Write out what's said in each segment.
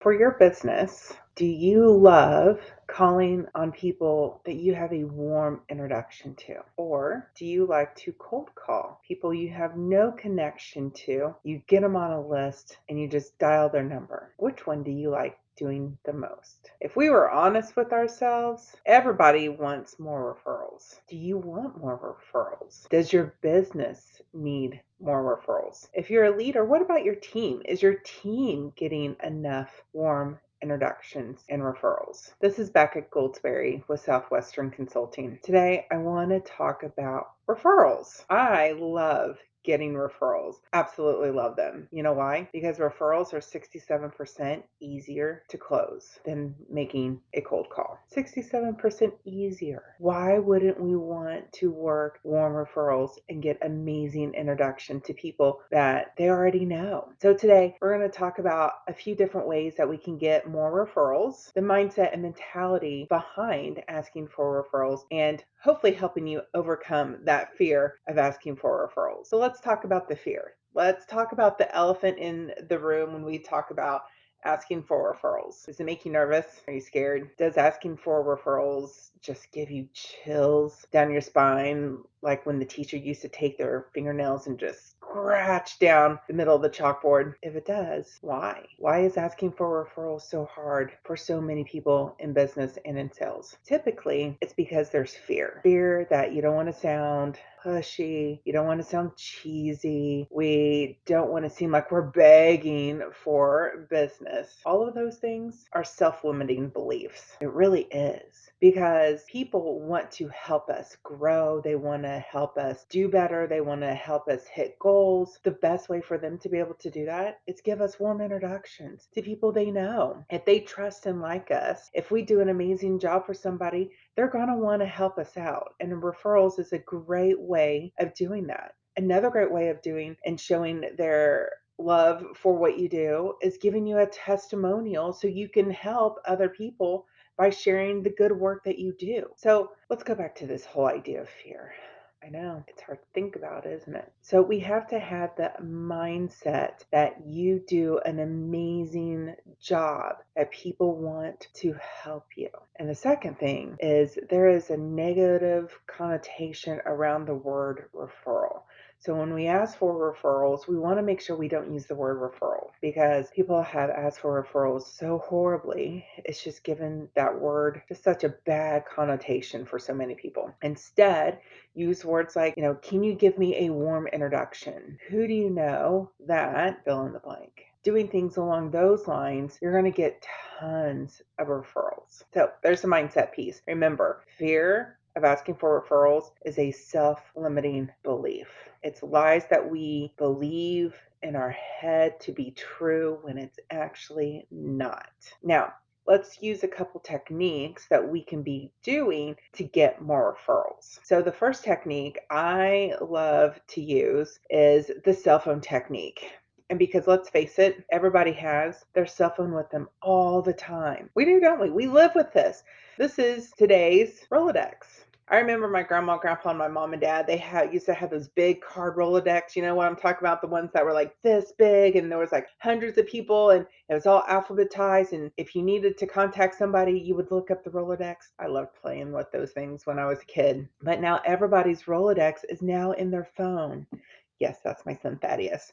For your business, do you love calling on people that you have a warm introduction to? Or do you like to cold call people you have no connection to? You get them on a list and you just dial their number. Which one do you like doing the most? If we were honest with ourselves, everybody wants more referrals. Do you want more referrals? Does your business need more referrals? If you're a leader, what about your team? Is your team getting enough warm introductions and referrals? This is Becca Goldsberry with Southwestern Consulting. Today, I want to talk about referrals. I love getting referrals. Absolutely love them. You know why? Because referrals are 67% easier to close than making a cold call. 67% easier. Why wouldn't we want to work warm referrals and get amazing introduction to people that they already know? So today we're going to talk about a few different ways that we can get more referrals, the mindset and mentality behind asking for referrals, and hopefully helping you overcome that fear of asking for referrals. So let's talk about the fear. Let's talk about the elephant in the room when we talk about asking for referrals. Does it make you nervous? Are you scared? Does asking for referrals just give you chills down your spine, like when the teacher used to take their fingernails and just scratch down the middle of the chalkboard? If it does, why? Why is asking for referrals so hard for so many people in business and in sales? Typically, it's because there's fear. Fear that you don't want to sound pushy. You don't want to sound cheesy. We don't want to seem like we're begging for business. All of those things are self-limiting beliefs. It really is, because people want to help us grow. They want to help us do better. They want to help us hit goals. The best way for them to be able to do that is give us warm introductions to people they know. If they trust and like us, if we do an amazing job for somebody, they're going to want to help us out. And referrals is a great way of doing that. Another great way of doing and showing their love for what you do is giving you a testimonial so you can help other people by sharing the good work that you do. So let's go back to this whole idea of fear. I know it's hard to think about, isn't it? So we have to have the mindset that you do an amazing job, that people want to help you. And the second thing is there is a negative connotation around the word referral. So when we ask for referrals, we want to make sure we don't use the word referral, because people have asked for referrals so horribly. It's just given that word just such a bad connotation for so many people. Instead, use words like, can you give me a warm introduction? Who do you know that fill in the blank? Doing things along those lines, you're going to get tons of referrals. So there's the mindset piece. Remember, fear of asking for referrals is a self-limiting belief. It's lies that we believe in our head to be true when it's actually not. Now, let's use a couple techniques that we can be doing to get more referrals. So the first technique I love to use is the cell phone technique. And because let's face it, everybody has their cell phone with them all the time. We do, don't we? We live with this. This is today's Rolodex. I remember my grandma, grandpa, and my mom and dad, they used to have those big card Rolodex. You know what I'm talking about? The ones that were like this big, and there was like hundreds of people, and it was all alphabetized. And if you needed to contact somebody, you would look up the Rolodex. I loved playing with those things when I was a kid. But now everybody's Rolodex is now in their phone. Yes, that's my son Thaddeus.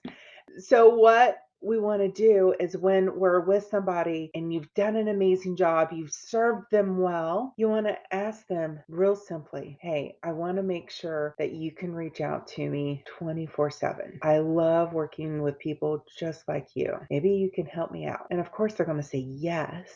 So what we want to do is when we're with somebody and you've done an amazing job, you've served them well, you want to ask them real simply, hey, I want to make sure that you can reach out to me 24/7. I love working with people just like you. Maybe you can help me out. And of course, they're going to say yes.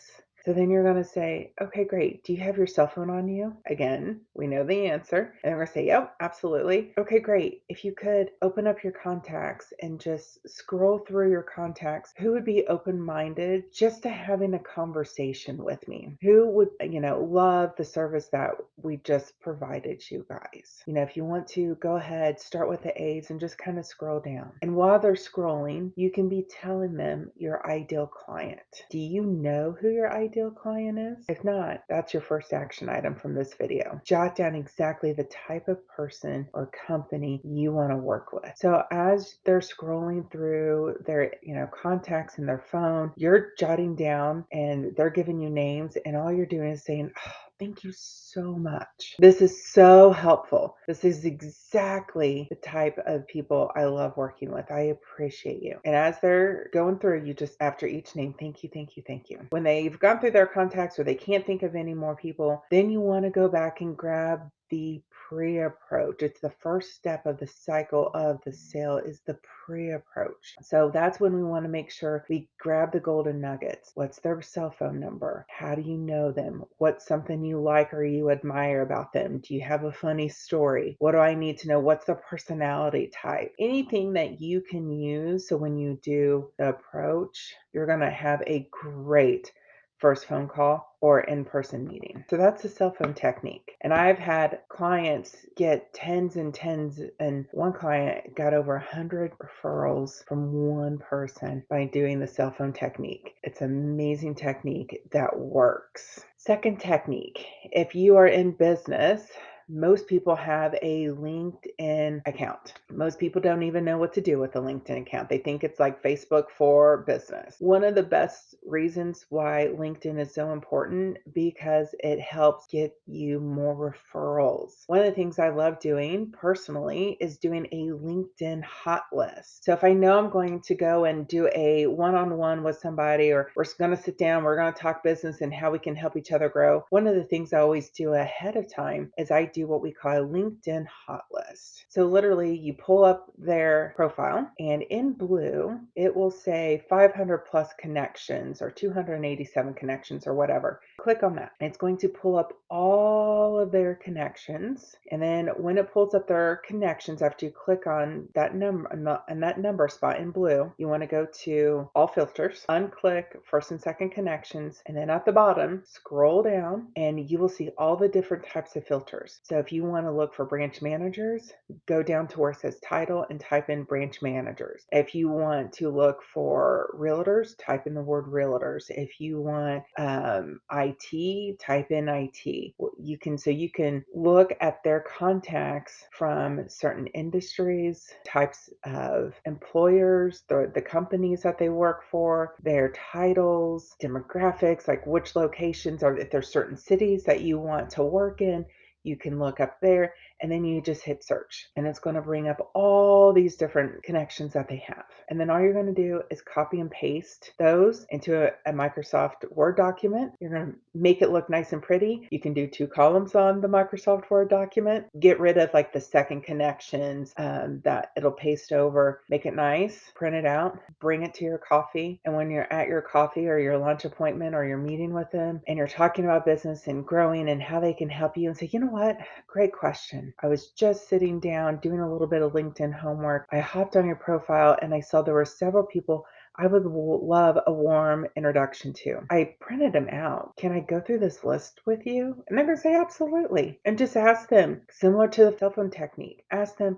So then you're going to say, okay, great. Do you have your cell phone on you? Again, we know the answer. And we're going to say, yep, absolutely. Okay, great. If you could open up your contacts and just scroll through your contacts, who would be open-minded just to having a conversation with me? Who would, love the service that we just provided you guys? If you want to go ahead, start with the A's and just kind of scroll down. And while they're scrolling, you can be telling them your ideal client. Do you know who your ideal ideal client is? If not, that's your first action item from this video. Jot down exactly the type of person or company you want to work with. So as they're scrolling through their, contacts in their phone, you're jotting down and they're giving you names, and all you're doing is saying, "Oh, thank you so much. This is so helpful. This is exactly the type of people I love working with. I appreciate you." And as they're going through, you just, after each name, thank you, thank you, thank you. When they've gone through their contacts or they can't think of any more people, then you want to go back and grab the pre-approach. It's the first step of the cycle of the sale, is the pre-approach. So that's when we want to make sure we grab the golden nuggets. What's their cell phone number? How do you know them? What's something you like or you admire about them? Do you have a funny story? What do I need to know? What's their personality type? Anything that you can use, so when you do the approach, you're going to have a great first phone call or in-person meeting. So that's the cell phone technique. And I've had clients get tens and tens, and one client got over 100 referrals from one person by doing the cell phone technique. It's an amazing technique that works. Second technique, if you are in business, most people have a LinkedIn account. Most people don't even know what to do with a LinkedIn account. They think it's like Facebook for business. One of the best reasons why LinkedIn is so important, because it helps get you more referrals. One of the things I love doing personally is doing a LinkedIn hot list. So if I know I'm going to go and do a one-on-one with somebody, or we're going to sit down, we're going to talk business and how we can help each other grow, one of the things I always do ahead of time is I do what we call a LinkedIn hot list. So literally you pull up their profile, and in blue, it will say 500 plus connections or 287 connections or whatever. Click on that. It's going to pull up all of their connections. And then when it pulls up their connections, after you click on that number, and that number spot in blue, you want to go to all filters, unclick first and second connections, and then at the bottom, scroll down, and you will see all the different types of filters. So if you want to look for branch managers, go down to where it says title and type in branch managers. If you want to look for realtors, type in the word realtors. If you want IT, type in IT. You can look at their contacts from certain industries, types of employers, the companies that they work for, their titles, demographics, like which locations, or if there's certain cities that you want to work in, you can look up there, and then you just hit search, and it's going to bring up all these different connections that they have. And then all you're going to do is copy and paste those into a Microsoft Word document. You're going to make it look nice and pretty. You can do 2 columns on the Microsoft Word document. Get rid of like the second connections that it'll paste over. Make it nice, print it out, bring it to your coffee. And when you're at your coffee or your lunch appointment or your meeting with them, and you're talking about business and growing and how they can help you, and say, you know what? Great question. I was just sitting down doing a little bit of LinkedIn homework. I hopped on your profile and I saw there were several people I would love a warm introduction to. I printed them out. Can I go through this list with you? And they're going to say absolutely. And just ask them, similar to the cell phone technique, ask them,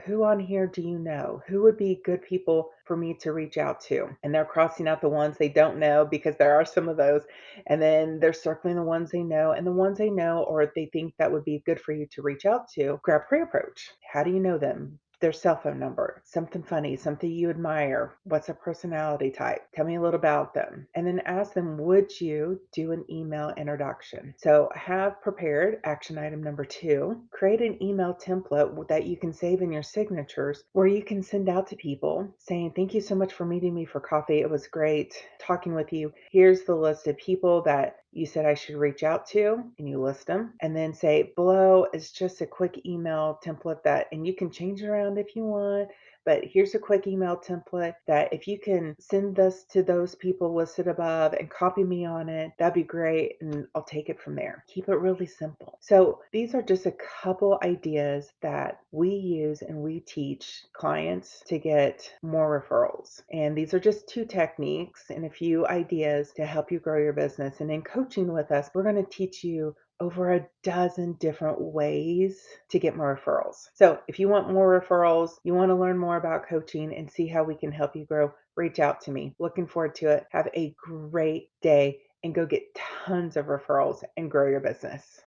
who on here do you know? Who would be good people for me to reach out to? And they're crossing out the ones they don't know, because there are some of those. And then they're circling the ones they know, and the ones they know or they think that would be good for you to reach out to. Grab pre-approach. How do you know them? Their cell phone number, something funny, something you admire, what's their personality type, tell me a little about them. And then ask them, would you do an email introduction? So have prepared action item number 2, create an email template that you can save in your signatures, where you can send out to people saying, thank you so much for meeting me for coffee. It was great talking with you. Here's the list of people that you said I should reach out to, and you list them, and then say below is just a quick email template that, and you can change it around if you want, but here's a quick email template that if you can send this to those people listed above and copy me on it, that'd be great, and I'll take it from there. Keep it really simple. So these are just a couple ideas that we use and we teach clients to get more referrals. And these are just 2 techniques and a few ideas to help you grow your business. And in coaching with us, we're going to teach you over a dozen different ways to get more referrals. So if you want more referrals, you want to learn more about coaching and see how we can help you grow, reach out to me. Looking forward to it. Have a great day and go get tons of referrals and grow your business.